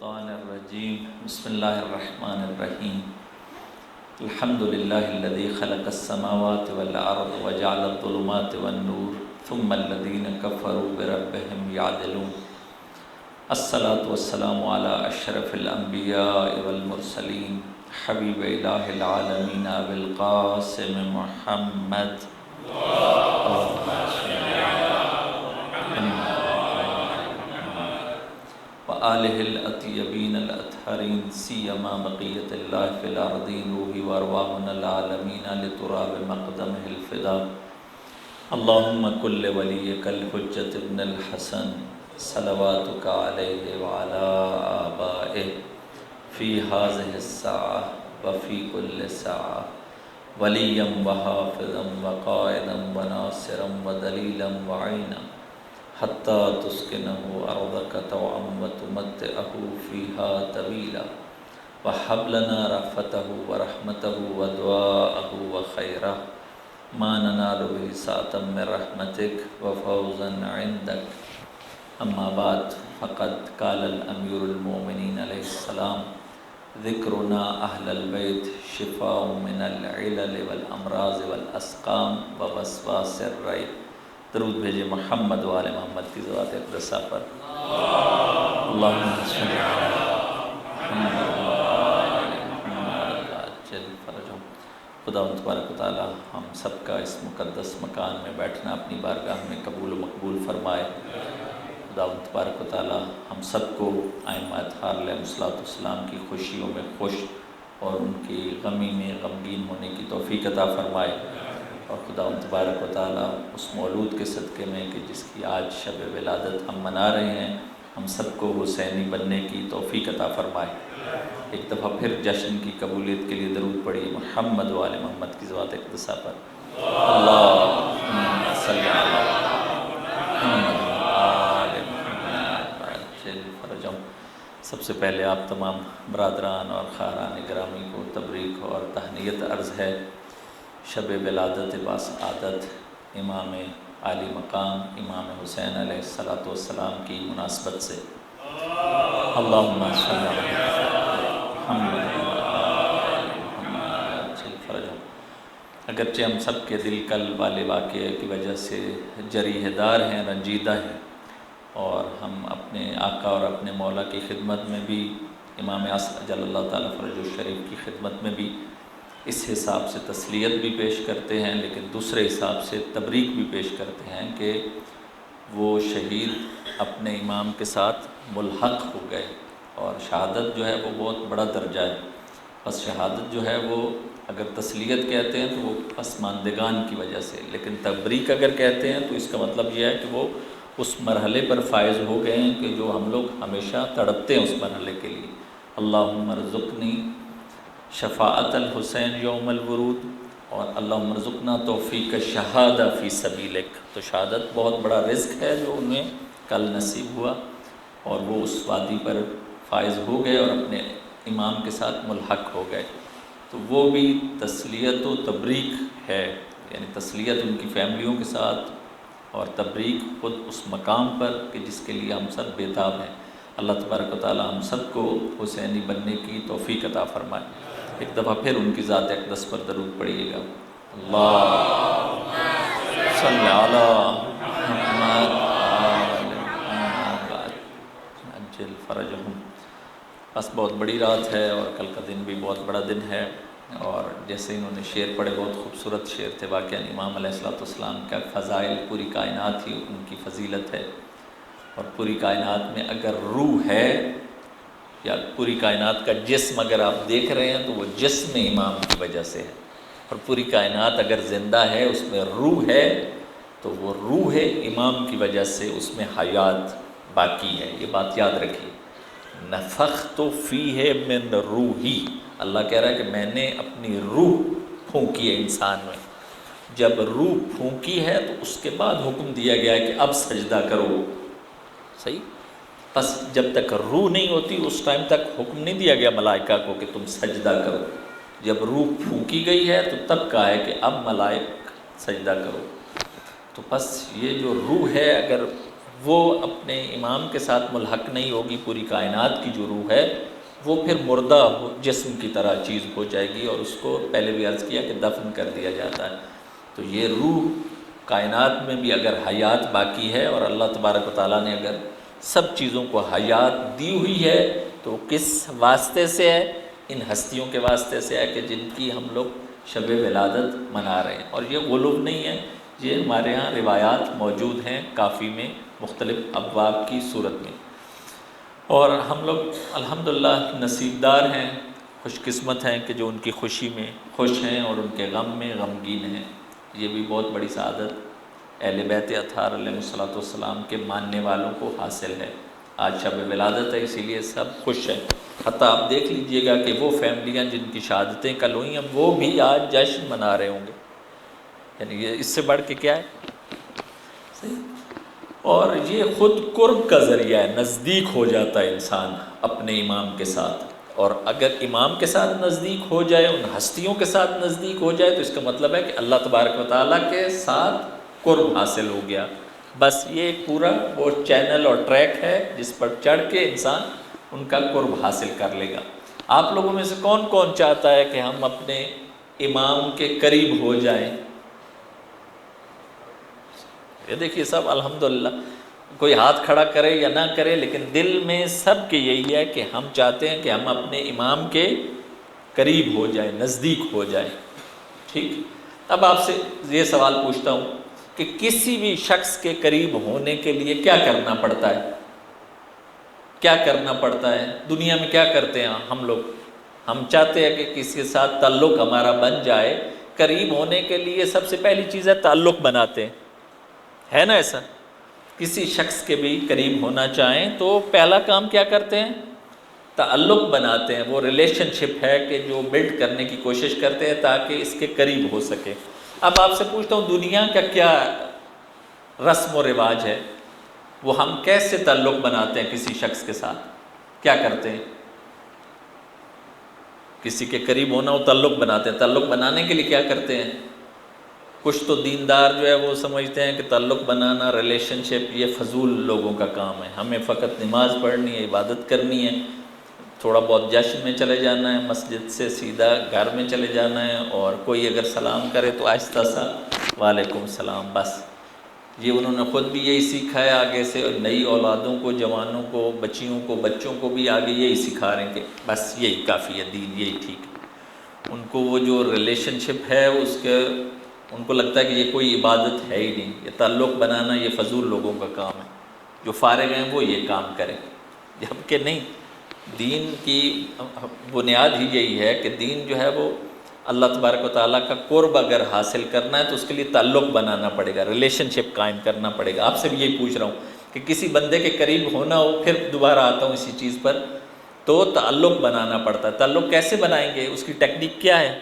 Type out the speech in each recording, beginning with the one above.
الشیطان الرجیم بسم اللہ الرحمن الرحیم الحمد للہ الذی خلق السماوات والارض وجعل الظلمات والنور ثم الذین کفروا بربهم یعدلون الصلاة والسلام علی اشرف الانبیاء والمرسلین حبیب الہ العالمین ابی القاسم محمد وآلہ الأطیبین الأطہرین سیما بقیت اللہ فی الارضین روحی وارواحنا العالمین لتراب مقدمہ الفدا اللہم کل ولیک الحجت ابن الحسن صلواتک علیہ وعلا آبائہ فی هذه الساعة وفی کل ساعة ولیا وحافظا وقائدا وناصرا ودلیلا وعینا حتى تسكنه أرضك طوعا وتمتعه فيها طويلا وهب لنا رأفته ورحمته ودعاءه وخيره ما ننال به سعة من رحمتك وفوزا عندك أما بعد فقد قال الأمير المؤمنين عليه السلام ذكرنا أهل البيت شفاء من العلل والأمراض والأسقام ووسواس الريب درود بھیجے محمد و آل محمد کی ذات اقدسہ پر اللہم صلی علی محمد و آل محمد عجل فرجہم۔ خدا تبارک و تعالی ہم سب کا اس مقدس مکان میں بیٹھنا اپنی بارگاہ میں قبول و مقبول فرمائے۔ خدا تبارک و تعالی ہم سب کو ائمہ اطہار علیہ السلام کی خوشیوں میں خوش اور ان کی غمی میں غمگین ہونے کی توفیق عطا فرمائے، اور خدا تبارک و تعالیٰ اس مولود کے صدقے میں کہ جس کی آج شب ولادت ہم منا رہے ہیں ہم سب کو حسینی بننے کی توفیق عطا فرمائے۔ ایک دفعہ پھر جشن کی قبولیت کے لیے درود پڑھیے محمد و آل محمد کی ذات اقدسہ پر اللہم صلی علی محمد و آل محمد عجل فرجہم۔ سب سے پہلے آپ تمام برادران اور خاران گرامی کو تبریک اور تہنیت عرض ہے شب ولادت باسعادت امام عالی مقام امام حسین علیہ السلام کی مناسبت سے اللہم صلی علی محمد و آل محمد عجل فرجہم۔ اگرچہ ہم سب کے دل کل والے واقعے کی وجہ سے جریح دار ہیں، رنجیدہ ہیں، اور ہم اپنے آقا اور اپنے مولا کی خدمت میں بھی امام اجل اللہ تعالیٰ فرج الشریف کی خدمت میں بھی اس حساب سے تسلیت بھی پیش کرتے ہیں، لیکن دوسرے حساب سے تبریک بھی پیش کرتے ہیں کہ وہ شہید اپنے امام کے ساتھ ملحق ہو گئے، اور شہادت جو ہے وہ بہت بڑا درجہ ہے۔ بس شہادت جو ہے وہ اگر تسلیت کہتے ہیں تو وہ پسماندگان کی وجہ سے، لیکن تبریک اگر کہتے ہیں تو اس کا مطلب یہ ہے کہ وہ اس مرحلے پر فائز ہو گئے ہیں کہ جو ہم لوگ ہمیشہ تڑپتے ہیں اس مرحلے کے لیے۔ اللہم ارزقنی شفاعت الحسین یوم الورود، اور اللہم ارزقنا توفیق شہادہ فی سبیلک۔ تو شہادت بہت بڑا رزق ہے جو انہیں کل نصیب ہوا، اور وہ اس وادی پر فائز ہو گئے اور اپنے امام کے ساتھ ملحق ہو گئے۔ تو وہ بھی تسلیت و تبریک ہے، یعنی تسلیت ان کی فیملیوں کے ساتھ اور تبریک خود اس مقام پر کہ جس کے لیے ہم سب بیتاب ہیں۔ اللہ تبارک و تعالی ہم سب کو حسینی بننے کی توفیق عطا فرمائے۔ ایک دفعہ پھر ان کی ذات اقدس پر درود پڑھیے گا اللہم صلی علی محمد آل محمد عجل فرجہم۔ بس بہت بڑی رات ہے اور کل کا دن بھی بہت بڑا دن ہے، اور جیسے انہوں نے شعر پڑھے بہت خوبصورت شعر تھے، واقعاً امام علیہ السلام کا فضائل پوری کائنات ہی ان کی فضیلت ہے، اور پوری کائنات میں اگر روح ہے یا پوری کائنات کا جسم اگر آپ دیکھ رہے ہیں تو وہ جسم امام کی وجہ سے ہے، اور پوری کائنات اگر زندہ ہے اس میں روح ہے تو وہ روح امام کی وجہ سے اس میں حیات باقی ہے۔ یہ بات یاد رکھیے، نفخت فیہ من روحی، اللہ کہہ رہا ہے کہ میں نے اپنی روح پھونکی ہے انسان میں۔ جب روح پھونکی ہے تو اس کے بعد حکم دیا گیا ہے کہ اب سجدہ کرو، صحیح؟ بس جب تک روح نہیں ہوتی اس ٹائم تک حکم نہیں دیا گیا ملائکہ کو کہ تم سجدہ کرو۔ جب روح پھونکی گئی ہے تو تب کہا ہے کہ اب ملائک سجدہ کرو۔ تو بس یہ جو روح ہے اگر وہ اپنے امام کے ساتھ ملحق نہیں ہوگی، پوری کائنات کی جو روح ہے وہ پھر مردہ جسم کی طرح چیز ہو جائے گی، اور اس کو پہلے بھی عرض کیا کہ دفن کر دیا جاتا ہے۔ تو یہ روح کائنات میں بھی اگر حیات باقی ہے، اور اللہ تبارک و تعالیٰ نے اگر سب چیزوں کو حیات دی ہوئی ہے، تو کس واسطے سے ہے؟ ان ہستیوں کے واسطے سے ہے کہ جن کی ہم لوگ شب ولادت منا رہے ہیں۔ اور یہ غلو نہیں ہے، یہ ہمارے ہاں روایات موجود ہیں کافی میں، مختلف ابواب کی صورت میں، اور ہم لوگ الحمدللہ نصیب دار ہیں، خوش قسمت ہیں کہ جو ان کی خوشی میں خوش ہیں اور ان کے غم میں غمگین ہیں۔ یہ بھی بہت بڑی سعادت اہل بیت اطہار علیہ الصلوۃ والسلام کے ماننے والوں کو حاصل ہے۔ آج شب ولادت ہے، اسی لیے سب خوش ہیں۔ حتیٰ آپ دیکھ لیجئے گا کہ وہ فیملیاں جن کی شہادتیں کل ہوئی ہیں وہ بھی آج جشن منا رہے ہوں گے، یعنی یہ اس سے بڑھ کے کیا ہے؟ صحیح۔ اور یہ خود قرب کا ذریعہ ہے، نزدیک ہو جاتا ہے انسان اپنے امام کے ساتھ، اور اگر امام کے ساتھ نزدیک ہو جائے، ان ہستیوں کے ساتھ نزدیک ہو جائے، تو اس کا مطلب ہے کہ اللہ تبارک و تعالیٰ کے ساتھ قرب حاصل ہو گیا۔ بس یہ ایک پورا وہ چینل اور ٹریک ہے جس پر چڑھ کے انسان ان کا قرب حاصل کر لے گا۔ آپ لوگوں میں سے کون کون چاہتا ہے کہ ہم اپنے امام کے قریب ہو جائیں؟ یہ دیکھیے سب الحمدللہ، کوئی ہاتھ کھڑا کرے یا نہ کرے، لیکن دل میں سب کے یہی ہے کہ ہم چاہتے ہیں کہ ہم اپنے امام کے قریب ہو جائیں، نزدیک ہو جائیں۔ ٹھیک، اب آپ سے یہ سوال پوچھتا ہوں کہ کسی بھی شخص کے قریب ہونے کے لیے کیا کرنا پڑتا ہے؟ کیا کرنا پڑتا ہے؟ دنیا میں کیا کرتے ہیں ہم لوگ؟ ہم چاہتے ہیں کہ کسی کے ساتھ تعلق ہمارا بن جائے، قریب ہونے کے لیے سب سے پہلی چیز ہے تعلق بناتے ہیں، ہے نا ایسا؟ کسی شخص کے بھی قریب ہونا چاہیں تو پہلا کام کیا کرتے ہیں؟ تعلق بناتے ہیں، وہ ریلیشن شپ ہے کہ جو بلڈ کرنے کی کوشش کرتے ہیں تاکہ اس کے قریب ہو سکے۔ اب آپ سے پوچھتا ہوں دنیا کا کیا رسم و رواج ہے؟ وہ ہم کیسے تعلق بناتے ہیں کسی شخص کے ساتھ؟ کیا کرتے ہیں؟ کسی کے قریب ہونا ہو تعلق بناتے ہیں، تعلق بنانے کے لیے کیا کرتے ہیں؟ کچھ تو دیندار جو ہے وہ سمجھتے ہیں کہ تعلق بنانا، ریلیشن شپ یہ فضول لوگوں کا کام ہے، ہمیں فقط نماز پڑھنی ہے، عبادت کرنی ہے، تھوڑا بہت جشن میں چلے جانا ہے، مسجد سے سیدھا گھر میں چلے جانا ہے، اور کوئی اگر سلام کرے تو آہستہ سا وعلیکم السلام، بس۔ یہ انہوں نے خود بھی یہی سیکھا ہے، آگے سے نئی اولادوں کو، جوانوں کو، بچیوں کو، بچوں کو بھی آگے یہی سکھا رہے ہیں کہ بس یہی کافی ہے، دین یہی ٹھیک ہے۔ ان کو وہ جو ریلیشن شپ ہے اس کے ان کو لگتا ہے کہ یہ کوئی عبادت ہے ہی نہیں، یہ تعلق بنانا یہ فضول لوگوں کا کام ہے، جو فارغ ہیں وہ یہ کام کریں، جبکہ نہیں۔ دین کی بنیاد ہی یہی ہے کہ دین جو ہے وہ اللہ تبارک و تعالیٰ کا قرب اگر حاصل کرنا ہے تو اس کے لیے تعلق بنانا پڑے گا، ریلیشن شپ قائم کرنا پڑے گا۔ آپ سے بھی یہی پوچھ رہا ہوں کہ کسی بندے کے قریب ہونا ہو، پھر دوبارہ آتا ہوں اسی چیز پر، تو تعلق بنانا پڑتا ہے۔ تعلق کیسے بنائیں گے؟ اس کی ٹیکنیک کیا ہے؟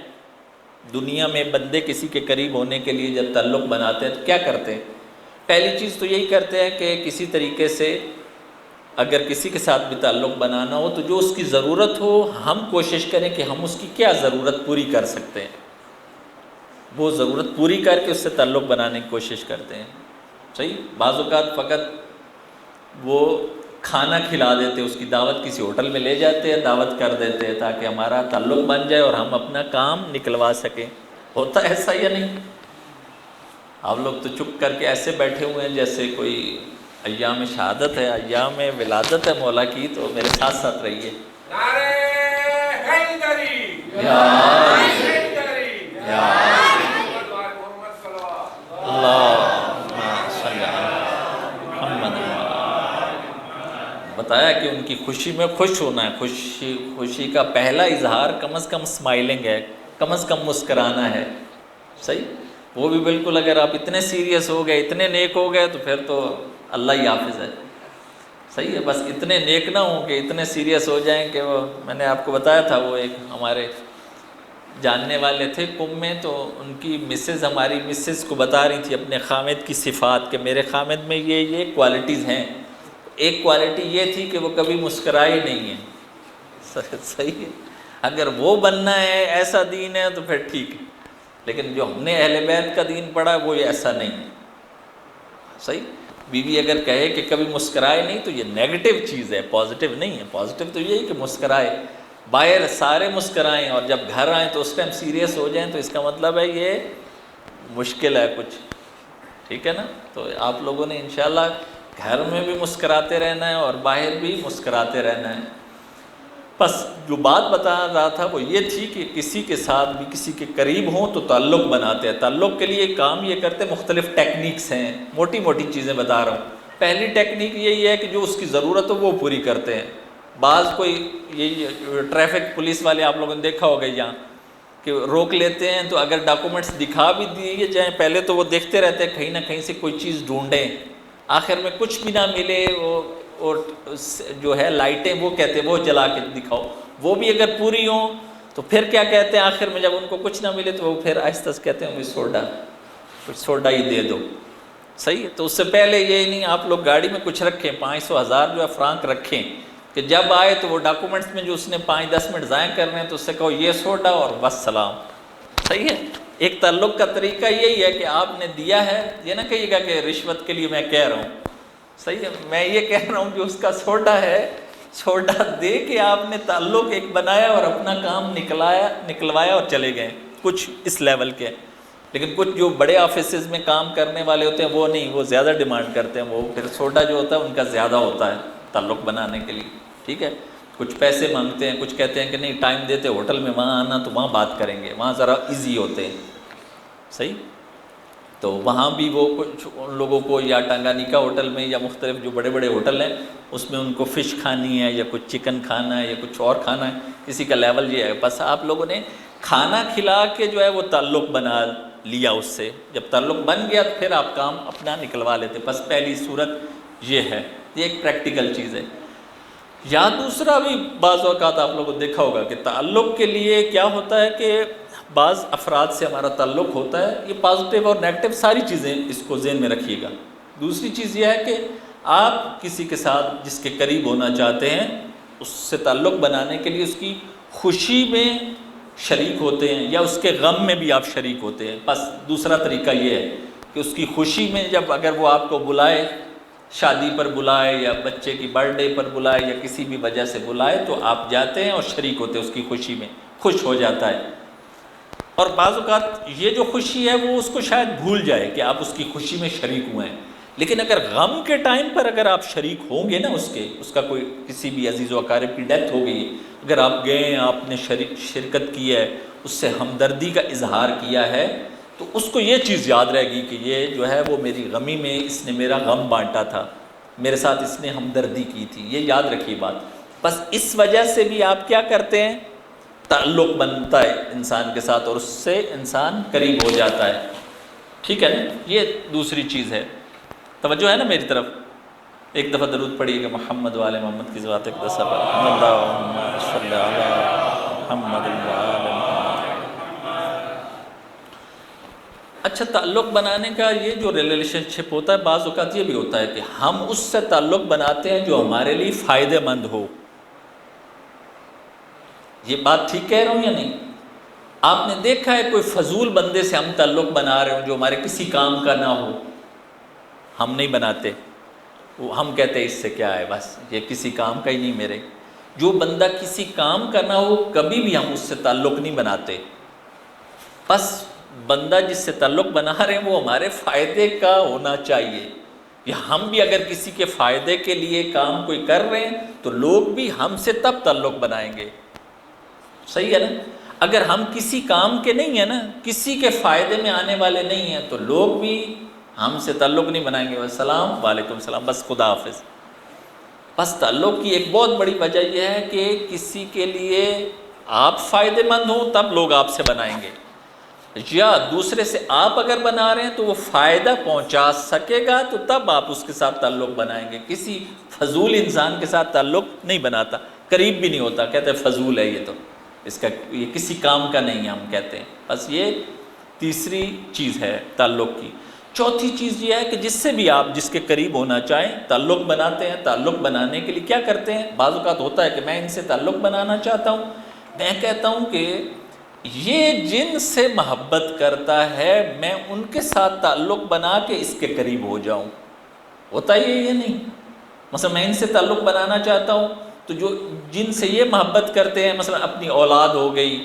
دنیا میں بندے کسی کے قریب ہونے کے لیے جب تعلق بناتے ہیں تو کیا کرتے ہیں؟ پہلی چیز تو یہی کرتے ہیں کہ کسی طریقے سے اگر کسی کے ساتھ بھی تعلق بنانا ہو تو جو اس کی ضرورت ہو ہم کوشش کریں کہ ہم اس کی کیا ضرورت پوری کر سکتے ہیں، وہ ضرورت پوری کر کے اس سے تعلق بنانے کی کوشش کرتے ہیں۔ صحیح؟ بعض اوقات فقط وہ کھانا کھلا دیتے، اس کی دعوت کسی ہوٹل میں لے جاتے ہیں، دعوت کر دیتے ہیں تاکہ ہمارا تعلق بن جائے اور ہم اپنا کام نکلوا سکیں۔ ہوتا ہے ایسا یا نہیں؟ آپ لوگ تو چپ کر کے ایسے بیٹھے ہوئے ہیں جیسے کوئی ایام شہادت ہے، ایام ولادت ہے مولا کی، تو میرے ساتھ ساتھ رہیے۔ نعرہ حیدری، یا بتایا کہ ان کی خوشی میں خوش ہونا ہے، خوشی کا پہلا اظہار کم از کم اسمائلنگ ہے، کم از کم مسکرانا ہے۔ صحیح؟ وہ بھی بالکل اگر آپ اتنے سیریس ہو گئے، اتنے نیک ہو گئے تو پھر تو اللہ ہی حافظ ہے۔ صحیح ہے، بس اتنے نیک نہ ہوں کہ اتنے سیریس ہو جائیں کہ وہ میں نے آپ کو بتایا تھا، وہ ایک ہمارے جاننے والے تھے قم میں، تو ان کی مسز ہماری مسز کو بتا رہی تھی اپنے خامد کی صفات کہ میرے خامد میں یہ کوالٹیز ہیں۔ ایک کوالٹی یہ تھی کہ وہ کبھی مسکرائے نہیں ہیں۔ صحیح ہے، اگر وہ بننا ہے، ایسا دین ہے تو پھر ٹھیک ہے، لیکن جو ہم نے اہل بیت کا دین پڑھا وہ ایسا نہیں ہے۔ صحیح؟ بیوی اگر کہے کہ کبھی مسکرائے نہیں تو یہ نیگیٹو چیز ہے، پازیٹیو نہیں ہے۔ پازیٹیو تو یہی کہ مسکرائے، باہر سارے مسکرائیں اور جب گھر آئیں تو اس ٹائم سیریس ہو جائیں، تو اس کا مطلب ہے یہ مشکل ہے کچھ، ٹھیک ہے نا۔ تو آپ لوگوں نے انشاءاللہ گھر میں بھی مسکراتے رہنا ہے اور باہر بھی مسکراتے رہنا ہے۔ بس جو بات بتا رہا تھا وہ یہ تھی کہ کسی کے ساتھ بھی کسی کے قریب ہوں تو تعلق بناتے ہیں۔ تعلق کے لیے کام یہ کرتے ہیں، مختلف ٹیکنیکس ہیں، موٹی موٹی چیزیں بتا رہا ہوں۔ پہلی ٹیکنیک یہی ہے کہ جو اس کی ضرورت ہو وہ پوری کرتے ہیں۔ بعض کوئی یہی ٹریفک پولیس والے آپ لوگوں نے دیکھا ہوگا یہاں کہ روک لیتے ہیں، تو اگر ڈاکومنٹس دکھا بھی دیے جائیں پہلے تو وہ دیکھتے رہتے ہیں کہیں نہ کہیں سے کوئی چیز ڈھونڈیں، آخر میں کچھ بھی نہ ملے، وہ جو ہے لائٹیں وہ کہتے ہیں وہ جلا کے دکھاؤ، وہ بھی اگر پوری ہوں تو پھر کیا کہتے ہیں آخر میں جب ان کو کچھ نہ ملے تو وہ پھر آہستہ سے کہتے ہیں کچھ سوڈا ہی دے دو، صحیح ہے۔ تو اس سے پہلے یہ نہیں آپ لوگ گاڑی میں کچھ رکھیں، 500 1000 جو ہے فرانک رکھیں کہ جب آئے تو وہ ڈاکومنٹس میں جو اس نے 5-10 منٹ ضائع کرنے ہیں تو اس سے کہو یہ سوڈا اور بس سلام، صحیح ہے۔ ایک تعلق کا طریقہ یہی ہے کہ آپ نے دیا ہے، یہ نہ کہیے گا کہ رشوت کے لیے میں کہہ رہا ہوں، صحیح ہے، میں یہ کہہ رہا ہوں جو اس کا سوڈا ہے، سوڈا دے کے آپ نے تعلق ایک بنایا اور اپنا کام نکلوایا اور چلے گئے، کچھ اس لیول کے۔ لیکن کچھ جو بڑے آفیسز میں کام کرنے والے ہوتے ہیں وہ نہیں، وہ زیادہ ڈیمانڈ کرتے ہیں، وہ پھر سوڈا جو ہوتا ہے ان کا زیادہ ہوتا ہے تعلق بنانے کے لیے، ٹھیک ہے۔ کچھ پیسے مانگتے ہیں، کچھ کہتے ہیں کہ نہیں ٹائم دیتے ہوٹل میں، وہاں آنا تو وہاں بات کریں گے، وہاں ذرا ایزی ہوتے ہیں، صحیح۔ تو وہاں بھی وہ کچھ ان لوگوں کو یا ٹنگانیکا ہوٹل میں یا مختلف جو بڑے بڑے ہوٹل ہیں اس میں ان کو فش کھانی ہے یا کچھ چکن کھانا ہے یا کچھ اور کھانا ہے، کسی کا لیول یہ ہے۔ بس آپ لوگوں نے کھانا کھلا کے جو ہے وہ تعلق بنا لیا، اس سے جب تعلق بن گیا تو پھر آپ کام اپنا نکلوا لیتے۔ بس پہلی صورت یہ ہے، یہ ایک پریکٹیکل چیز ہے۔ یا دوسرا بھی بعض اوقات آپ لوگوں نے دیکھا ہوگا کہ تعلق کے لیے کیا ہوتا ہے کہ بعض افراد سے ہمارا تعلق ہوتا ہے، یہ پازیٹیو اور نیگیٹو ساری چیزیں اس کو ذہن میں رکھیے گا۔ دوسری چیز یہ ہے کہ آپ کسی کے ساتھ جس کے قریب ہونا چاہتے ہیں اس سے تعلق بنانے کے لیے اس کی خوشی میں شریک ہوتے ہیں یا اس کے غم میں بھی آپ شریک ہوتے ہیں۔ بس دوسرا طریقہ یہ ہے کہ اس کی خوشی میں جب اگر وہ آپ کو بلائے، شادی پر بلائے یا بچے کی برتھ ڈے پر بلائے یا کسی بھی وجہ سے بلائے تو آپ جاتے ہیں اور شریک ہوتے ہیں اس کی خوشی میں، خوش ہو جاتا ہے۔ اور بعض اوقات یہ جو خوشی ہے وہ اس کو شاید بھول جائے کہ آپ اس کی خوشی میں شریک ہوئے ہیں، لیکن اگر غم کے ٹائم پر اگر آپ شریک ہوں گے نا اس کا کوئی کسی بھی عزیز و اقارب کی ڈیتھ ہو گئی، اگر آپ گئے ہیں، آپ نے شرکت کی ہے، اس سے ہمدردی کا اظہار کیا ہے، تو اس کو یہ چیز یاد رہے گی کہ یہ جو ہے وہ میری غمی میں اس نے میرا غم بانٹا تھا، میرے ساتھ اس نے ہمدردی کی تھی، یہ یاد رکھیے بات۔ بس اس وجہ سے بھی آپ کیا کرتے ہیں، تعلق بنتا ہے انسان کے ساتھ اور اس سے انسان قریب ہو جاتا ہے، ٹھیک ہے نا۔ یہ دوسری چیز ہے۔ توجہ ہے نا میری طرف؟ ایک دفعہ درود پڑھیے گا محمد والے محمد کی ذات اقدس پر، اللہم صلی علی محمد وآل محمد۔ اچھا، تعلق بنانے کا یہ جو ریلیشن شپ ہوتا ہے، بعض اوقات یہ بھی ہوتا ہے کہ ہم اس سے تعلق بناتے ہیں جو ہمارے لیے فائدہ مند ہو۔ یہ بات ٹھیک کہہ رہا ہوں یا نہیں؟ آپ نے دیکھا ہے کوئی فضول بندے سے ہم تعلق بنا رہے ہوں جو ہمارے کسی کام کا نہ ہو، ہم نہیں بناتے، ہم کہتے ہیں اس سے کیا ہے، بس یہ کسی کام کا ہی نہیں میرے۔ جو بندہ کسی کام کا نہ ہو کبھی بھی ہم اس سے تعلق نہیں بناتے۔ بس بندہ جس سے تعلق بنا رہے ہیں وہ ہمارے فائدے کا ہونا چاہیے، یا ہم بھی اگر کسی کے فائدے کے لیے کام کوئی کر رہے ہیں تو لوگ بھی ہم سے تب تعلق بنائیں گے، صحیح ہے نا۔ اگر ہم کسی کام کے نہیں ہیں نا، کسی کے فائدے میں آنے والے نہیں ہیں تو لوگ بھی ہم سے تعلق نہیں بنائیں گے۔ السلام وعلیکم السلام، بس خدا حافظ۔ بس تعلق کی ایک بہت بڑی وجہ یہ ہے کہ کسی کے لیے آپ فائدے مند ہوں تب لوگ آپ سے بنائیں گے، یا دوسرے سے آپ اگر بنا رہے ہیں تو وہ فائدہ پہنچا سکے گا تو تب آپ اس کے ساتھ تعلق بنائیں گے۔ کسی فضول انسان کے ساتھ تعلق نہیں بناتا، قریب بھی نہیں ہوتا، کہتے ہیں فضول ہے یہ تو، اس کا یہ کسی کام کا نہیں ہے، ہم کہتے ہیں۔ بس یہ تیسری چیز ہے تعلق کی۔ چوتھی چیز یہ ہے کہ جس سے بھی آپ جس کے قریب ہونا چاہیں تعلق بناتے ہیں، تعلق بنانے کے لیے کیا کرتے ہیں؟ بعض اوقات ہوتا ہے کہ میں ان سے تعلق بنانا چاہتا ہوں، میں کہتا ہوں کہ یہ جن سے محبت کرتا ہے میں ان کے ساتھ تعلق بنا کے اس کے قریب ہو جاؤں، ہوتا ہی ہے یہ نہیں؟ مثلا میں ان سے تعلق بنانا چاہتا ہوں تو جو جن سے یہ محبت کرتے ہیں، مثلا اپنی اولاد ہو گئی،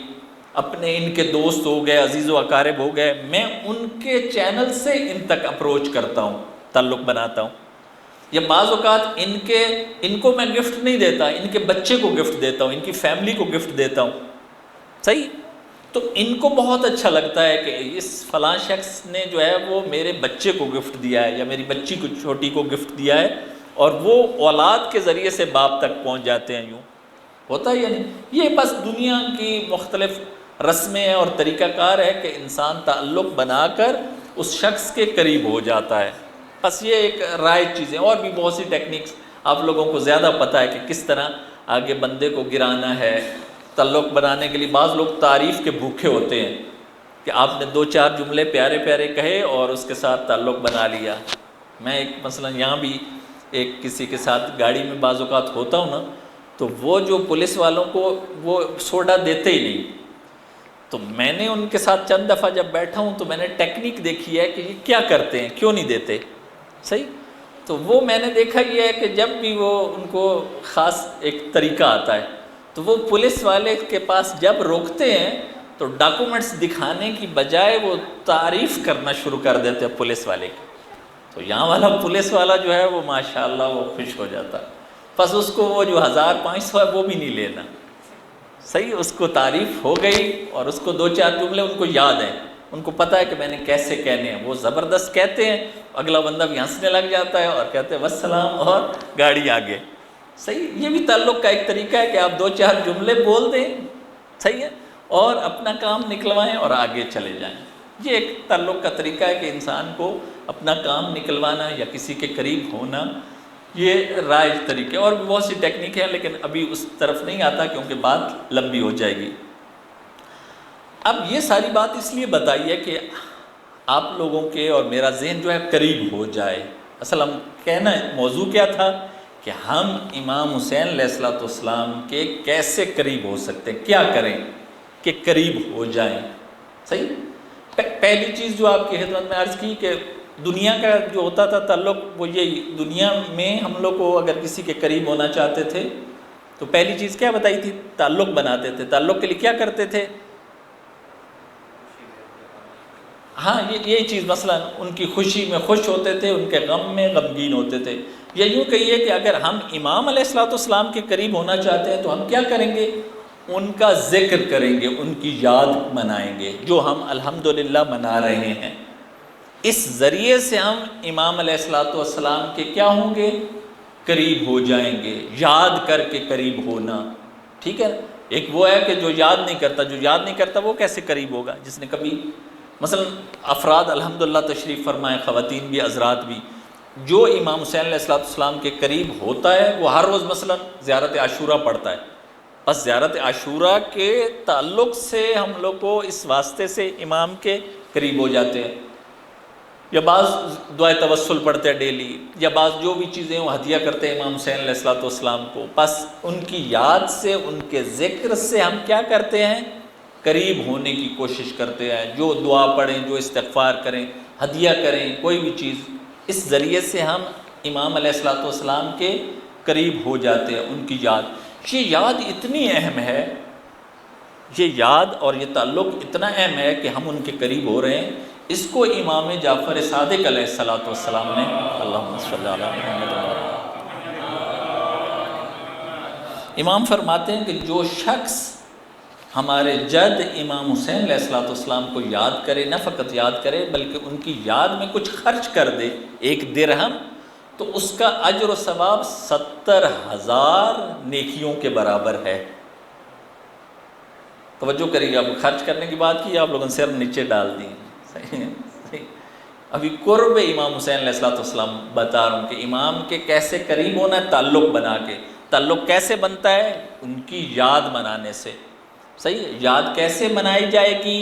اپنے ان کے دوست ہو گئے، عزیز و اقارب ہو گئے، میں ان کے چینل سے ان تک اپروچ کرتا ہوں، تعلق بناتا ہوں. یا بعض اوقات ان کو میں گفٹ نہیں دیتا، ان کے بچے کو گفٹ دیتا ہوں، ان کی فیملی کو گفٹ دیتا ہوں. صحیح؟ تو ان کو بہت اچھا لگتا ہے کہ اس فلاں شخص نے جو ہے وہ میرے بچے کو گفٹ دیا ہے، یا میری بچی کو چھوٹی کو گفٹ دیا ہے، اور وہ اولاد کے ذریعے سے باپ تک پہنچ جاتے ہیں. یوں ہوتا ہے یا نہیں؟ یہ بس دنیا کی مختلف رسمیں اور طریقہ کار ہے کہ انسان تعلق بنا کر اس شخص کے قریب ہو جاتا ہے. بس یہ ایک رائج چیزیں، اور بھی بہت سی ٹیکنیکس آپ لوگوں کو زیادہ پتہ ہے کہ کس طرح آگے بندے کو گرانا ہے. تعلق بنانے کے لیے بعض لوگ تعریف کے بھوکے ہوتے ہیں کہ آپ نے 2-4 جملے پیارے پیارے کہے اور اس کے ساتھ تعلق بنا لیا. میں مثلا یہاں بھی ایک کسی کے ساتھ گاڑی میں بعض اوقات ہوتا ہوں نا، تو وہ جو پولیس والوں کو وہ سوڈا دیتے ہی نہیں، تو میں نے ان کے ساتھ چند دفعہ جب بیٹھا ہوں تو میں نے ٹیکنیک دیکھی ہے کہ یہ کیا کرتے ہیں، کیوں نہیں دیتے. صحیح؟ تو وہ میں نے دیکھا یہ ہے کہ جب بھی وہ ان کو خاص ایک طریقہ آتا ہے، تو وہ پولیس والے کے پاس جب روکتے ہیں تو ڈاکومنٹس دکھانے کی بجائے وہ تعریف کرنا شروع کر دیتے ہیں پولیس والے کی. تو یہاں والا پولیس والا جو ہے وہ ماشاءاللہ وہ خوش ہو جاتا ہے. بس اس کو وہ جو 1500 ہے وہ بھی نہیں لینا. صحیح؟ اس کو تعریف ہو گئی اور اس کو 2-4 جملے ان کو یاد ہیں، ان کو پتہ ہے کہ میں نے کیسے کہنے ہیں. وہ زبردست کہتے ہیں، اگلا بندہ بھی ہنسنے لگ جاتا ہے اور کہتے ہیں والسلام، اور گاڑی آگے. صحیح؟ یہ بھی تعلق کا ایک طریقہ ہے کہ آپ 2-4 جملے بول دیں، صحیح ہے، اور اپنا کام نکلوائیں اور آگے چلے جائیں. یہ ایک تعلق کا طریقہ ہے کہ انسان کو اپنا کام نکلوانا یا کسی کے قریب ہونا، یہ رائج طریقے. اور بھی بہت سی ٹیکنیک ہیں لیکن ابھی اس طرف نہیں آتا کیونکہ بات لمبی ہو جائے گی. اب یہ ساری بات اس لیے بتائی ہے کہ آپ لوگوں کے اور میرا ذہن جو ہے قریب ہو جائے. اصل ہم کہنا موضوع کیا تھا کہ ہم امام حسین علیہ السلام کے کیسے قریب ہو سکتے ہیں، کیا کریں کہ قریب ہو جائیں. صحیح؟ پہلی چیز جو آپ کی خدمت میں عرض کی کہ دنیا کا جو ہوتا تھا تعلق، وہ یہی دنیا میں ہم لوگ کو اگر کسی کے قریب ہونا چاہتے تھے تو پہلی چیز کیا بتائی تھی؟ تعلق بناتے تھے. تعلق کے لیے کیا کرتے تھے؟ ہاں یہ چیز، مثلا ان کی خوشی میں خوش ہوتے تھے، ان کے غم میں غمگین ہوتے تھے. یا یوں کہیے کہ اگر ہم امام علیہ السلام کے قریب ہونا چاہتے ہیں تو ہم کیا کریں گے؟ ان کا ذکر کریں گے، ان کی یاد منائیں گے، جو ہم الحمدللہ منا رہے ہیں. اس ذریعے سے ہم امام علیہ السلام کے کیا ہوں گے؟ قریب ہو جائیں گے. یاد کر کے قریب ہونا، ٹھیک ہے. ایک وہ ہے کہ جو یاد نہیں کرتا، جو یاد نہیں کرتا وہ کیسے قریب ہوگا؟ جس نے کبھی مثلا افراد الحمدللہ تشریف فرمائے، خواتین بھی حضرات بھی، جو امام حسین علیہ السلام کے قریب ہوتا ہے وہ ہر روز مثلا زیارت عاشورہ پڑھتا ہے. بس زیارت عاشورہ کے تعلق سے ہم لوگ کو اس واسطے سے امام کے قریب ہو جاتے ہیں. یا بعض دعائے توسل پڑھتے ہیں ڈیلی، یا بعض جو بھی چیزیں وہ ہدیہ کرتے ہیں امام حسین علیہ السلام کو. بس ان کی یاد سے، ان کے ذکر سے ہم کیا کرتے ہیں؟ قریب ہونے کی کوشش کرتے ہیں. جو دعا پڑھیں، جو استغفار کریں، ہدیہ کریں، کوئی بھی چیز، اس ذریعے سے ہم امام علیہ السلام کے قریب ہو جاتے ہیں. ان کی یاد، یہ یاد اتنی اہم ہے، یہ یاد اور یہ تعلق اتنا اہم ہے کہ ہم ان کے قریب ہو رہے ہیں. اس کو امام جعفر صادق علیہ السلام نے، اللہم صلی علی محمد، امام فرماتے ہیں کہ جو شخص ہمارے جد امام حسین علیہ السلام کو یاد کرے، نہ فقط یاد کرے بلکہ ان کی یاد میں کچھ خرچ کر دے، 1 درہم، تو اس کا اجر و ثواب 70,000 نیکیوں کے برابر ہے. توجہ کریے، اب خرچ کرنے کی بات کی، آپ لوگوں نے سر نیچے ڈال دی. صحیح. ابھی قرب امام حسین علیہ السلام بتا رہا ہوں کہ امام کے کیسے قریب ہونا ہے، تعلق بنا کے. تعلق کیسے بنتا ہے؟ ان کی یاد منانے سے. صحیح ہے. یاد کیسے منائی جائے گی؟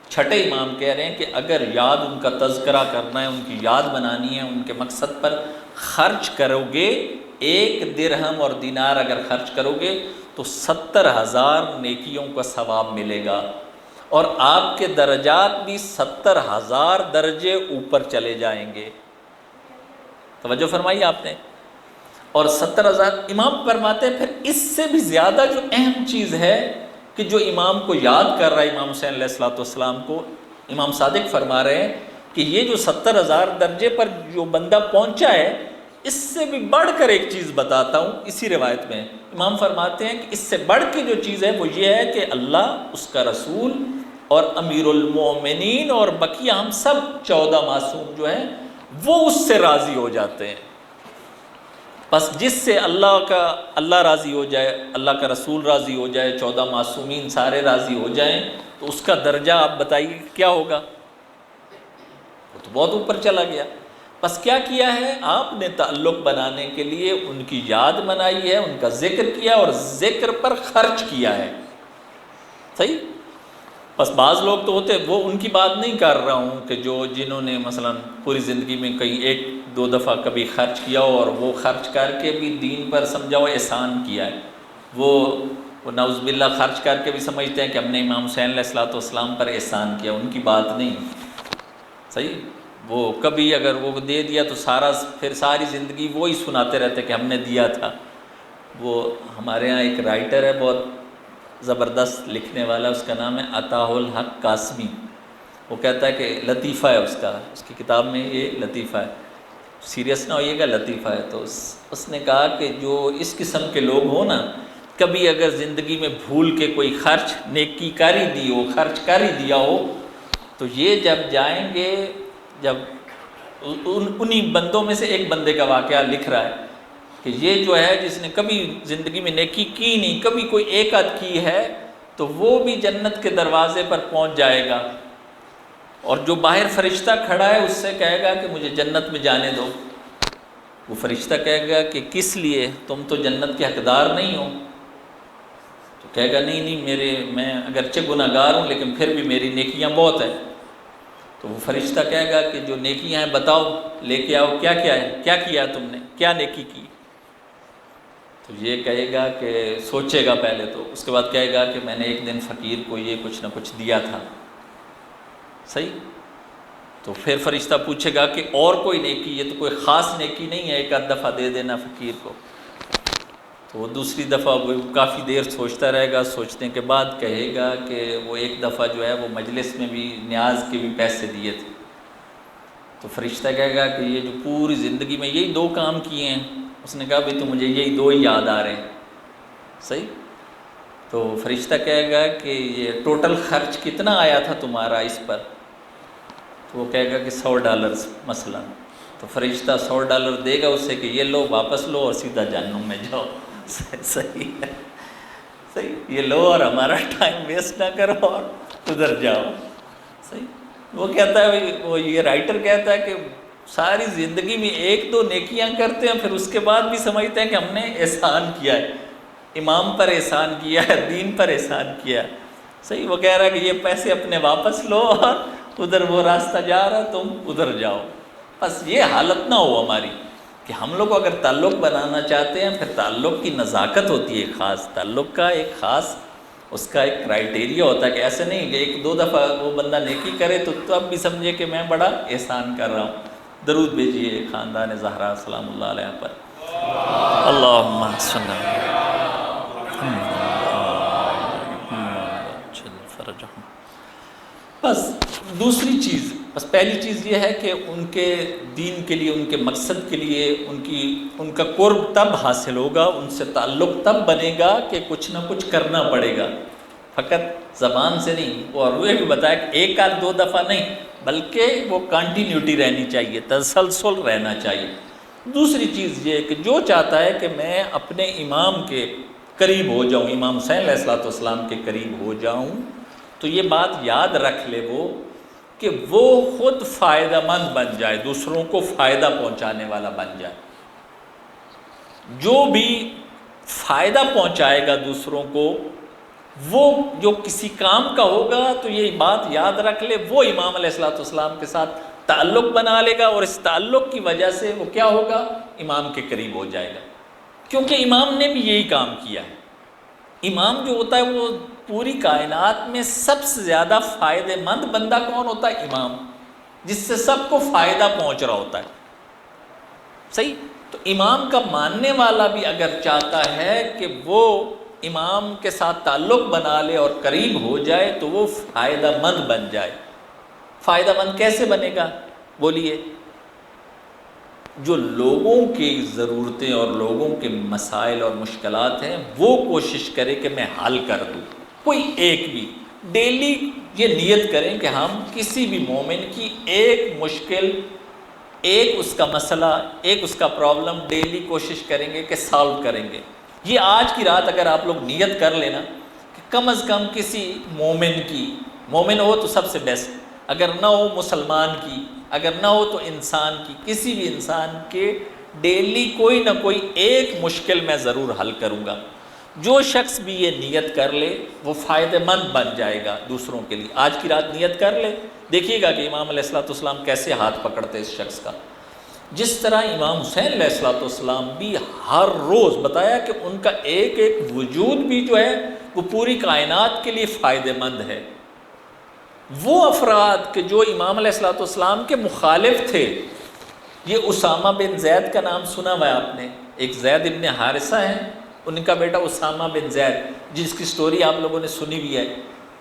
چھٹے امام کہہ رہے ہیں کہ اگر یاد ان کا تذکرہ کرنا ہے، ان کی یاد بنانی ہے، ان کے مقصد پر خرچ کرو گے، 1 درہم اور دینار اگر خرچ کرو گے تو 70,000 نیکیوں کا ثواب ملے گا، اور آپ کے درجات بھی 70,000 درجے اوپر چلے جائیں گے. توجہ فرمائی آپ نے. اور 70,000 امام فرماتے ہیں. پھر اس سے بھی زیادہ جو اہم چیز ہے کہ جو امام کو یاد کر رہا ہے، امام حسین علیہ السلام کو، امام صادق فرما رہے ہیں کہ یہ جو 70,000 درجے پر جو بندہ پہنچا ہے، اس سے بھی بڑھ کر ایک چیز بتاتا ہوں. اسی روایت میں امام فرماتے ہیں کہ اس سے بڑھ کے جو چیز ہے وہ یہ ہے کہ اللہ، اس کا رسول اور امیر المومنین اور بقیہ ہم سب 14 معصوم جو ہیں وہ اس سے راضی ہو جاتے ہیں. بس جس سے اللہ راضی ہو جائے، اللہ کا رسول راضی ہو جائے، 14 معصومین سارے راضی ہو جائیں، تو اس کا درجہ آپ بتائیے کیا ہوگا؟ وہ تو بہت اوپر چلا گیا. بس کیا کیا ہے آپ نے؟ تعلق بنانے کے لیے ان کی یاد منائی ہے، ان کا ذکر کیا اور ذکر پر خرچ کیا ہے. صحیح. بس بعض لوگ تو ہوتے، وہ ان کی بات نہیں کر رہا ہوں کہ جنہوں نے مثلا پوری زندگی میں کہیں 1-2 دفعہ کبھی خرچ کیا ہو اور وہ خرچ کر کے بھی دین پر سمجھاؤ احسان کیا ہے. وہ نعوذ باللہ خرچ کر کے بھی سمجھتے ہیں کہ ہم نے امام حسین علیہ السلام پر احسان کیا. ان کی بات نہیں. صحیح. وہ کبھی اگر وہ دے دیا تو پھر ساری زندگی وہی سناتے رہتے کہ ہم نے دیا تھا. وہ ہمارے ہاں ایک رائٹر ہے بہت زبردست لکھنے والا، اس کا نام ہے عطاء الحق قاسمی. وہ کہتا ہے کہ لطیفہ ہے اس کی کتاب میں یہ لطیفہ ہے، سیریس نہ ہوئیے گا، لطیفہ ہے. تو اس نے کہا کہ جو اس قسم کے لوگ ہوں نا، کبھی اگر زندگی میں بھول کے کوئی نیکی کر ہی دی ہو، خرچ کر ہی دیا ہو، تو یہ جب جائیں گے، جب انہی بندوں میں سے ایک بندے کا واقعہ لکھ رہا ہے کہ یہ جو ہے جس نے کبھی زندگی میں نیکی کی نہیں، کبھی کوئی ایک آدھ کی ہے، تو وہ بھی جنت کے دروازے پر پہنچ جائے گا. اور جو باہر فرشتہ کھڑا ہے اس سے کہے گا کہ مجھے جنت میں جانے دو. وہ فرشتہ کہے گا کہ کس لیے؟ تم تو جنت کے حقدار نہیں ہو. تو کہے گا نہیں میں اگرچہ گناہگار ہوں لیکن پھر بھی میری نیکیاں بہت ہیں. تو وہ فرشتہ کہے گا کہ جو نیکیاں ہیں بتاؤ، لے کے آؤ، کیا ہے، کیا کیا تم نے، کیا نیکی کی؟ تو یہ کہے گا کہ سوچے گا پہلے، تو اس کے بعد کہے گا کہ میں نے ایک دن فقیر کو یہ کچھ نہ کچھ دیا تھا. صحیح. تو پھر فرشتہ پوچھے گا کہ اور کوئی نیکی؟ یہ تو کوئی خاص نیکی نہیں ہے، ایک آدھ دفعہ دے دینا فقیر کو. تو وہ دوسری دفعہ وہ کافی دیر سوچتا رہے گا. سوچنے کے بعد کہے گا کہ وہ ایک دفعہ جو ہے وہ مجلس میں بھی نیاز کے بھی پیسے دیے تھے. تو فرشتہ کہے گا کہ یہ جو پوری زندگی میں یہی 2 کام کیے ہیں. اس نے کہا بھی تو مجھے یہی 2 ہی یاد آ رہے ہیں. صحیح. تو فرشتہ کہے گا کہ یہ ٹوٹل خرچ کتنا آیا تھا تمہارا اس پر؟ تو وہ کہے گا کہ $100 مثلا. تو فرشتہ $100 دے گا اسے کہ یہ لو، واپس لو اور سیدھا جہنم میں جاؤ. صحیح ہے. صحیح. یہ لو اور ہمارا ٹائم ویسٹ نہ کرو اور ادھر جاؤ. صحیح. وہ کہتا ہے، وہ یہ رائٹر کہتا ہے کہ ساری زندگی میں 1-2 نیکیاں کرتے ہیں، پھر اس کے بعد بھی سمجھتے ہیں کہ ہم نے احسان کیا ہے، امام پر احسان کیا ہے، دین پر احسان کیا ہے. صحیح. وہ کہہ رہا ہے کہ یہ پیسے اپنے واپس لو اور ادھر وہ راستہ جا رہا تم ادھر جاؤ. بس یہ حالت نہ ہو ہماری کہ ہم لوگ اگر تعلق بنانا چاہتے ہیں، پھر تعلق کی نزاکت ہوتی ہے، خاص تعلق کا ایک خاص اس کا ایک کرائٹیریا ہوتا ہے کہ ایسے نہیں کہ 1-2 دفعہ وہ بندہ نیکی کرے تو اب بھی سمجھے کہ میں بڑا احسان کر رہا ہوں. درود بھیجیے خاندان زہرا سلام اللہ علیہ پر. اللہم صل فرجہم. بس دوسری چیز، بس پہلی چیز یہ ہے کہ ان کے دین کے لیے، ان کے مقصد کے لیے ان کا قرب تب حاصل ہوگا، ان سے تعلق تب بنے گا کہ کچھ نہ کچھ کرنا پڑے گا، فقط زبان سے نہیں. اور وہ بھی بتایا کہ 1-2 دفعہ نہیں، بلکہ وہ کنٹینیوٹی رہنی چاہیے، تسلسل رہنا چاہیے. دوسری چیز یہ کہ جو چاہتا ہے کہ میں اپنے امام کے قریب ہو جاؤں، امام حسین علیہ السلام کے قریب ہو جاؤں، تو یہ بات یاد رکھ لے وہ کہ وہ خود فائدہ مند بن جائے، دوسروں کو فائدہ پہنچانے والا بن جائے. جو بھی فائدہ پہنچائے گا دوسروں کو، وہ جو کسی کام کا ہوگا، تو یہ بات یاد رکھ لے وہ امام علیہ السلام کے ساتھ تعلق بنا لے گا، اور اس تعلق کی وجہ سے وہ کیا ہوگا؟ امام کے قریب ہو جائے گا. کیونکہ امام نے بھی یہی کام کیا ہے. امام جو ہوتا ہے وہ پوری کائنات میں سب سے زیادہ فائدہ مند بندہ کون ہوتا ہے؟ امام، جس سے سب کو فائدہ پہنچ رہا ہوتا ہے. صحیح؟ تو امام کا ماننے والا بھی اگر چاہتا ہے کہ وہ امام کے ساتھ تعلق بنا لے اور قریب ہو جائے تو وہ فائدہ مند بن جائے۔ فائدہ مند کیسے بنے گا؟ بولیے۔ جو لوگوں کی ضرورتیں اور لوگوں کے مسائل اور مشکلات ہیں وہ کوشش کرے کہ میں حل کر دوں۔ کوئی ایک بھی ڈیلی یہ نیت کریں کہ ہم کسی بھی مومن کی ایک مشکل، ایک اس کا مسئلہ، ایک اس کا پرابلم ڈیلی کوشش کریں گے کہ سالو کریں گے۔ یہ آج کی رات اگر آپ لوگ نیت کر لینا کہ کم از کم کسی مومن کی، مومن ہو تو سب سے بیسٹ، اگر نہ ہو مسلمان کی، اگر نہ ہو تو انسان کی، کسی بھی انسان کے ڈیلی کوئی نہ کوئی ایک مشکل میں ضرور حل کروں گا۔ جو شخص بھی یہ نیت کر لے وہ فائدہ مند بن جائے گا دوسروں کے لیے۔ آج کی رات نیت کر لے، دیکھیے گا کہ امام علیہ السلام کیسے ہاتھ پکڑتے اس شخص کا۔ جس طرح امام حسین علیہ السلام بھی ہر روز بتایا کہ ان کا ایک ایک وجود بھی جو ہے وہ پوری کائنات کے لیے فائدہ مند ہے۔ وہ افراد کہ جو امام علیہ السلام کے مخالف تھے، یہ اسامہ بن زید کا نام سنا ہوا ہے آپ نے، ایک زید ابن حارثہ ہیں، ان کا بیٹا اسامہ بن زید، جس کی سٹوری آپ لوگوں نے سنی بھی ہے،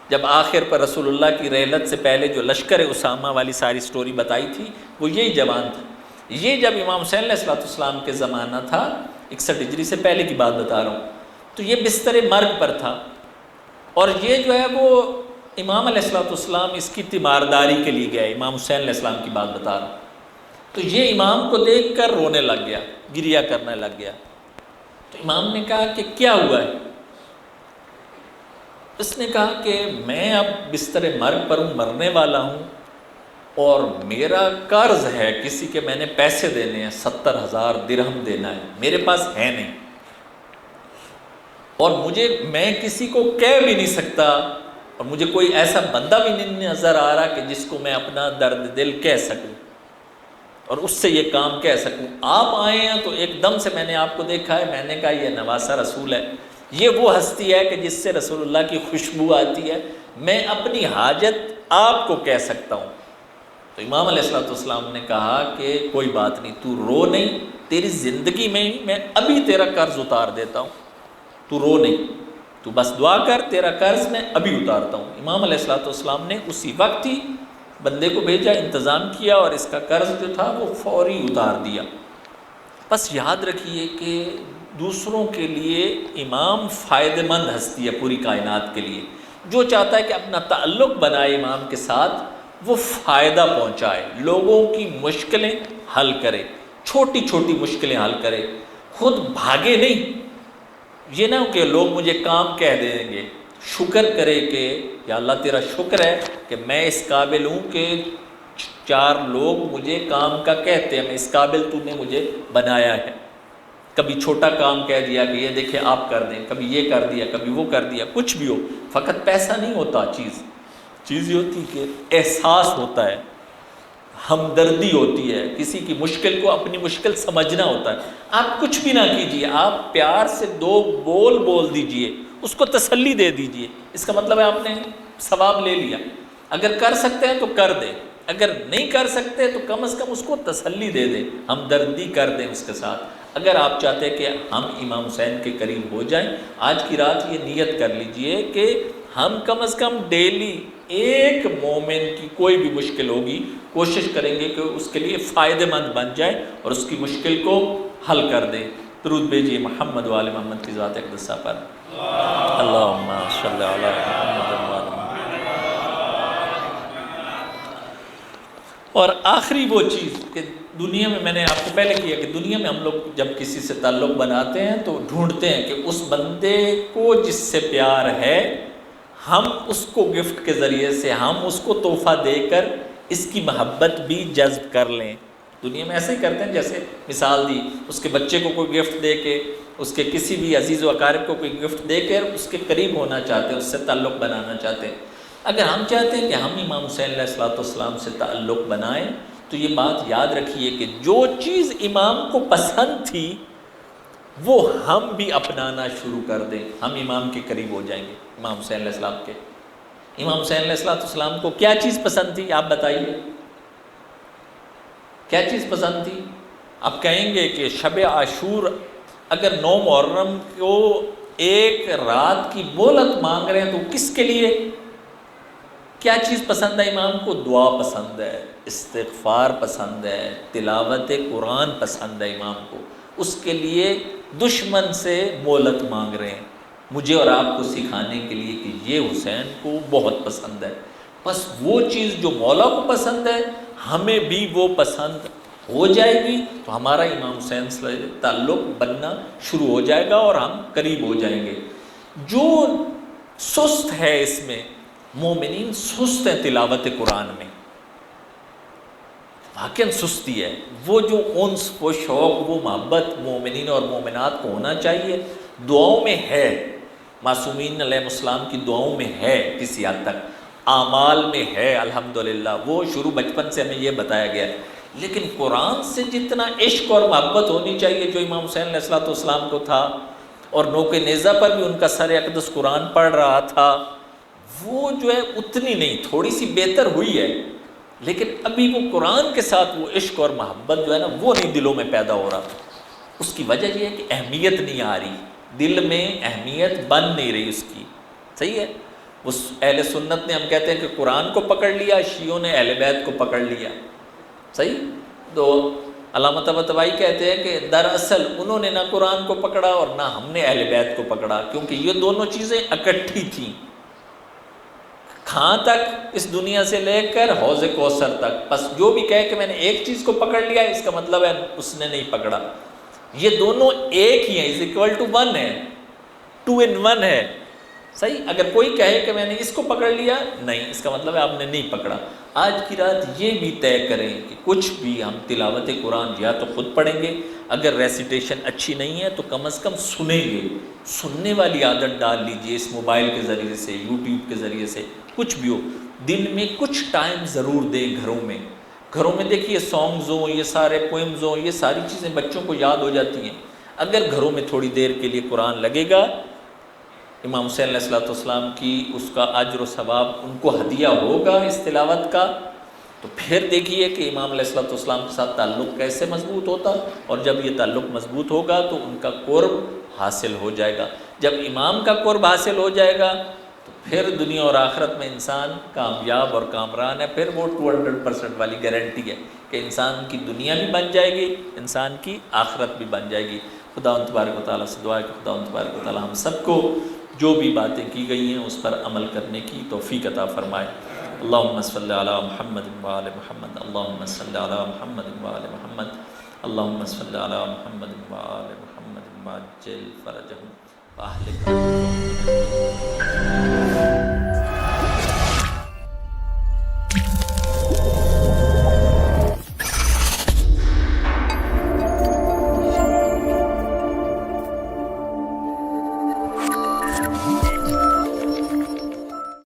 جب آخر پر رسول اللہ کی رحلت سے پہلے جو لشکر اسامہ والی ساری سٹوری بتائی تھی وہ یہی جوان تھا۔ یہ جب امام حسین علیہ السلام کے زمانہ تھا، 61 ہجری سے پہلے کی بات بتا رہا ہوں، تو یہ بستر مرگ پر تھا، اور یہ جو ہے وہ امام علیہ السلام اس کی تیمارداری کے لیے گیا، امام حسین علیہ السلام کی بات بتا رہا ہوں۔ تو یہ امام کو دیکھ کر رونے لگ گیا، گریہ کرنے لگ گیا۔ تو امام نے کہا کہ کیا ہوا ہے؟ اس نے کہا کہ میں اب بستر مرگ پر ہوں، مرنے والا ہوں، اور میرا قرض ہے کسی کے، میں نے پیسے دینے ہیں، 70,000 درہم دینا ہے، میرے پاس ہے نہیں، اور میں کسی کو کہہ بھی نہیں سکتا، اور مجھے کوئی ایسا بندہ بھی نہیں نظر آ رہا کہ جس کو میں اپنا درد دل کہہ سکوں اور اس سے یہ کام کہہ سکوں۔ آپ آئے ہیں تو ایک دم سے میں نے آپ کو دیکھا ہے، میں نے کہا یہ نواسہ رسول ہے، یہ وہ ہستی ہے کہ جس سے رسول اللہ کی خوشبو آتی ہے، میں اپنی حاجت آپ کو کہہ سکتا ہوں۔ تو امام علیہ السلام نے کہا کہ کوئی بات نہیں، تو رو نہیں، تیری زندگی میں میں ابھی تیرا قرض اتار دیتا ہوں، تو رو نہیں، تو بس دعا کر، تیرا قرض میں ابھی اتارتا ہوں۔ امام علیہ السلام نے اسی وقت ہی بندے کو بھیجا، انتظام کیا، اور اس کا قرض جو تھا وہ فوری اتار دیا۔ بس یاد رکھیے کہ دوسروں کے لیے امام فائدہ مند ہستی ہے پوری کائنات کے لیے۔ جو چاہتا ہے کہ اپنا تعلق بنائے امام کے ساتھ، وہ فائدہ پہنچائے، لوگوں کی مشکلیں حل کرے، چھوٹی چھوٹی مشکلیں حل کرے، خود بھاگے نہیں۔ یہ نہ ہو کہ لوگ مجھے کام کہہ دیں گے، شکر کرے کہ یا اللہ تیرا شکر ہے کہ میں اس قابل ہوں کہ 4 لوگ مجھے کام کا کہتے ہیں، میں اس قابل تو نے مجھے بنایا ہے۔ کبھی چھوٹا کام کہہ دیا کہ یہ دیکھیں آپ کر دیں، کبھی یہ کر دیا، کبھی وہ کر دیا، کچھ بھی ہو، فقط پیسہ نہیں ہوتا چیز یہ ہوتی کہ احساس ہوتا ہے، ہمدردی ہوتی ہے، کسی کی مشکل کو اپنی مشکل سمجھنا ہوتا ہے۔ آپ کچھ بھی نہ کیجیے، آپ پیار سے 2 بول دیجیے، اس کو تسلی دے دیجیے، اس کا مطلب ہے آپ نے ثواب لے لیا۔ اگر کر سکتے ہیں تو کر دیں، اگر نہیں کر سکتے تو کم از کم اس کو تسلی دے دیں، ہمدردی کر دیں اس کے ساتھ۔ اگر آپ چاہتے ہیں کہ ہم امام حسین کے قریب ہو جائیں، آج کی رات یہ نیت کر لیجئے کہ ہم کم از کم ڈیلی ایک مومن کی کوئی بھی مشکل ہوگی، کوشش کریں گے کہ اس کے لیے فائدہ مند بن جائے اور اس کی مشکل کو حل کر دیں۔ درود بھیجیے محمد و آل محمد کی ذات اقدسہ پر۔ اللہم صلی علی محمد و آل محمد۔ اور آخری وہ چیز کہ دنیا میں نے آپ کو پہلے کیا کہ دنیا میں ہم لوگ جب کسی سے تعلق بناتے ہیں تو ڈھونڈتے ہیں کہ اس بندے کو جس سے پیار ہے، ہم اس کو گفٹ کے ذریعے سے، ہم اس کو تحفہ دے کر اس کی محبت بھی جذب کر لیں۔ دنیا میں ایسے ہی کرتے ہیں، جیسے مثال دی، اس کے بچے کو کوئی گفٹ دے کے، اس کے کسی بھی عزیز و اقارب کو کوئی گفٹ دے کر اس کے قریب ہونا چاہتے ہیں، اس سے تعلق بنانا چاہتے ہیں۔ اگر ہم چاہتے ہیں کہ ہم امام حسین علیہ السلام سے تعلق بنائیں تو یہ بات یاد رکھیے کہ جو چیز امام کو پسند تھی وہ ہم بھی اپنانا شروع کر دیں، ہم امام کے قریب ہو جائیں گے۔ امام حسین علیہ السلام کے، امام حسین علیہ السلام کو کیا چیز پسند تھی؟ آپ بتائیے، کیا چیز پسند تھی؟ اب کہیں گے کہ شب عاشور اگر 9 محرم کو ایک رات کی مہلت مانگ رہے ہیں تو کس کے لیے؟ کیا چیز پسند ہے امام کو؟ دعا پسند ہے، استغفار پسند ہے، تلاوت قرآن پسند ہے امام کو، اس کے لیے دشمن سے مہلت مانگ رہے ہیں، مجھے اور آپ کو سکھانے کے لیے کہ یہ حسین کو بہت پسند ہے، بس وہ چیز جو مولا کو پسند ہے ہمیں بھی وہ پسند ہو جائے گی تو ہمارا امام حسین سے تعلق بننا شروع ہو جائے گا اور ہم قریب ہو جائیں گے۔ جو سست ہے اس میں، مومنین سست ہیں تلاوت قرآن میں، واقعاً سستی ہے، وہ جو انس، وہ شوق، وہ محبت مومنین اور مومنات کو ہونا چاہیے، دعاؤں میں ہے، معصومین علیہ السلام کی دعاؤں میں ہے، کسی حد تک اعمال میں ہے الحمدللہ، وہ شروع بچپن سے ہمیں یہ بتایا گیا ہے، لیکن قرآن سے جتنا عشق اور محبت ہونی چاہیے جو امام حسین علیہ السلام کو تھا، اور نوک نیزہ پر بھی ان کا سر اقدس قرآن پڑھ رہا تھا، وہ جو ہے اتنی نہیں، تھوڑی سی بہتر ہوئی ہے، لیکن ابھی وہ قرآن کے ساتھ وہ عشق اور محبت جو ہے نا وہ نہیں دلوں میں پیدا ہو رہا۔ اس کی وجہ یہ ہے کہ اہمیت نہیں آ رہی، دل میں اہمیت بن نہیں رہی اس کی، صحیح ہے؟ اس اہل سنت نے، ہم کہتے ہیں کہ قرآن کو پکڑ لیا، شیعوں نے اہل بیت کو پکڑ لیا، صحیح؟ تو علامہ طباطبائی کہتے ہیں کہ دراصل انہوں نے نہ قرآن کو پکڑا اور نہ ہم نے اہل بیت کو پکڑا، کیونکہ یہ دونوں چیزیں اکٹھی تھیں، کہاں تک؟ اس دنیا سے لے کر حوض کوثر تک، بس جو بھی کہے کہ میں نے ایک چیز کو پکڑ لیا اس کا مطلب ہے اس نے نہیں پکڑا، یہ دونوں ایک ہی ہیں، از اکول ٹو ون ہے، 2 in 1 ہے، صحیح؟ اگر کوئی کہے کہ میں نے اس کو پکڑ لیا، نہیں، اس کا مطلب ہے آپ نے نہیں پکڑا۔ آج کی رات یہ بھی طے کریں کہ کچھ بھی ہم تلاوت قرآن یا تو خود پڑھیں گے، اگر ریسیٹیشن اچھی نہیں ہے تو کم از کم سنیں گے، سننے والی عادت ڈال لیجئے، اس موبائل کے ذریعے سے، یوٹیوب کے ذریعے سے، کچھ بھی ہو، دن میں کچھ ٹائم ضرور دیں۔ گھروں میں دیکھیے سانگز ہوں، یہ سارے پوئمز ہوں، یہ ساری چیزیں بچوں کو یاد ہو جاتی ہیں، اگر گھروں میں تھوڑی دیر کے لیے قرآن لگے گا، امام حسین علیہ السلام کی اس کا اجر و ثواب ان کو ہدیہ ہوگا اس تلاوت کا، تو پھر دیکھیے کہ امام علیہ السلام کے ساتھ تعلق کیسے مضبوط ہوتا، اور جب یہ تعلق مضبوط ہوگا تو ان کا قرب حاصل ہو جائے گا۔ جب امام کا قرب حاصل ہو جائے گا تو پھر دنیا اور آخرت میں انسان کامیاب اور کامران ہے، پھر وہ 200% والی گارنٹی ہے کہ انسان کی دنیا بھی بن جائے گی، انسان کی آخرت بھی بن جائے گی۔ خدا تبارک و تعالیٰ سے دعا ہے کہ خدا تبارک و تعالیٰ ہم سب کو جو بھی باتیں کی گئی ہیں اس پر عمل کرنے کی توفیق عطا فرمائے۔ اللہم صلی علی محمد وآل محمد، اللہم صلی علی محمد وآل محمد، اللہم صلی علی محمد وآل محمد، وعجل فرجہم وأهلك